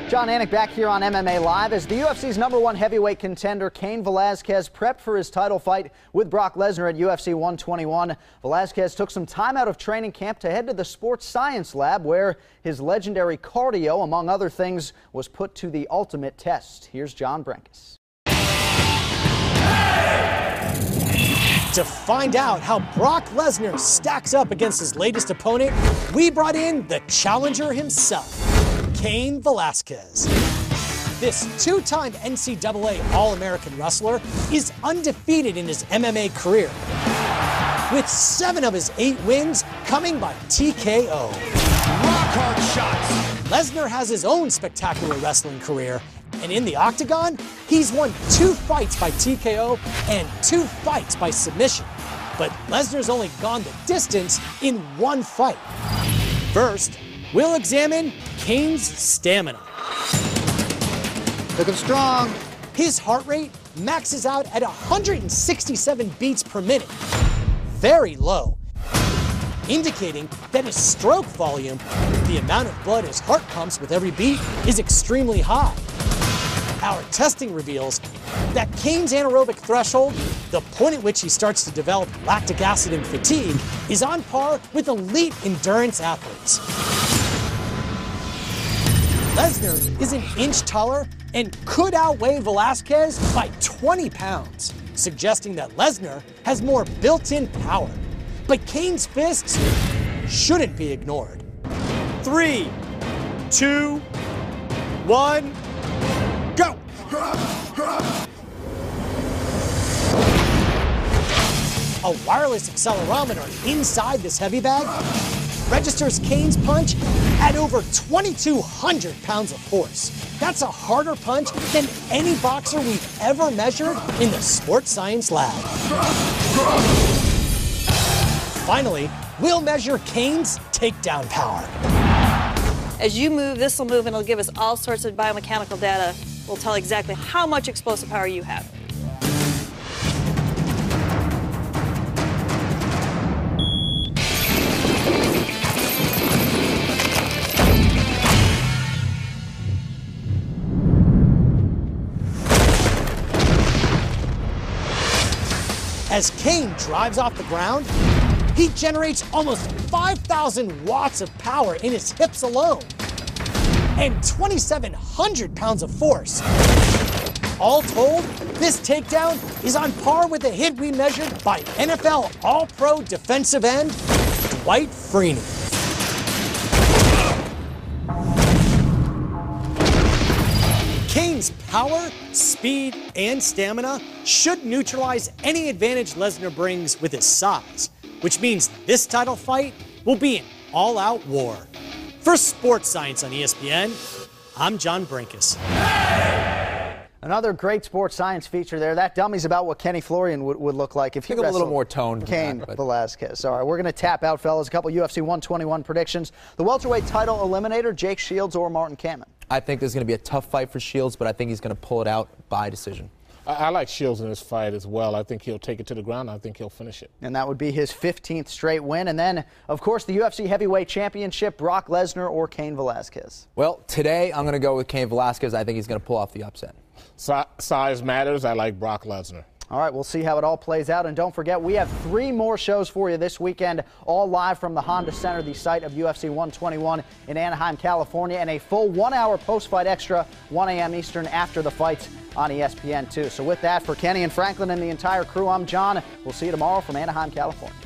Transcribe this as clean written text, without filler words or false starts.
John Anik back here on MMA Live as the UFC's #1 heavyweight contender Кейн Velаскеc prepped for his title fight with Brock Lesnar at UFC 121. Velаскеc took some time out of training camp to head to the sports science lab where his legendary cardio, among other things, was put to the ultimate test. Here's John Brenkus. To find out how Brock Lesnar stacks up against his latest opponent, we brought in the challenger himself, Кейн Velаскеc. This two-time NCAA All-American wrestler is undefeated in his MMA career, with 7 of his 8 wins coming by TKO. Rock hard shots. Lesnar has his own spectacular wrestling career, and in the octagon, he's won 2 fights by TKO and 2 fights by submission. But Lesnar's only gone the distance in 1 fight. First, we'll examine Кейn's stamina. Looking strong. His heart rate maxes out at 167 beats per minute. Very low, indicating that his stroke volume, the amount of blood his heart pumps with every beat, is extremely high. Our testing reveals that Кейn's anaerobic threshold, the point at which he starts to develop lactic acid and fatigue, is on par with elite endurance athletes. Lesnar is an inch taller and could outweigh Velаскеc by 20 pounds, suggesting that Lesnar has more built-in power. But Кейn's fists shouldn't be ignored. 3, 2, 1, go! A wireless accelerometer inside this heavy bag registers Кейn's punch at over 2,200 pounds of force. That's a harder punch than any boxer we've ever measured in the sports science lab. Finally, we'll measure Кейn's takedown power. As you move, this will move and it'll give us all sorts of biomechanical data. We'll tell exactly how much explosive power you have. As Кейn drives off the ground, he generates almost 5,000 watts of power in his hips alone, and 2,700 pounds of force. All told, this takedown is on par with the hit we measured by NFL All-Pro defensive end Dwight Freeney. Кейn's power, speed, and stamina should neutralize any advantage Lesnar brings with his size, which means this title fight will be an all-out war. For Sports Science on ESPN, I'm John Brenkus. Another great sports science feature there. That dummy's about what Kenny Florian would look like if he wrestled. A little more toned. Кейn Velаскec. All right, we're going to tap out, fellas. A couple UFC 121 predictions. The welterweight title eliminator, Jake Shields or Martin Kamen? I think there's going to be a tough fight for Shields, but I think he's going to pull it out by decision. I like Shields in this fight as well. I think he'll take it to the ground. I think he'll finish it. And that would be his 15th straight win. And then, of course, the UFC Heavyweight Championship, Brock Lesnar or Кейn Velаскec? Well, today I'm going to go with Кейn Velаскec. I think he's going to pull off the upset. Size matters. I like Brock Lesnar. All right, we'll see how it all plays out. And don't forget, we have 3 more shows for you this weekend, all live from the Honda Center, the site of UFC 121 in Anaheim, California, and a full 1-hour post-fight extra, 1 a.m. Eastern, after the fights on ESPN2. So with that, for Kenny and Franklin and the entire crew, I'm John. We'll see you tomorrow from Anaheim, California.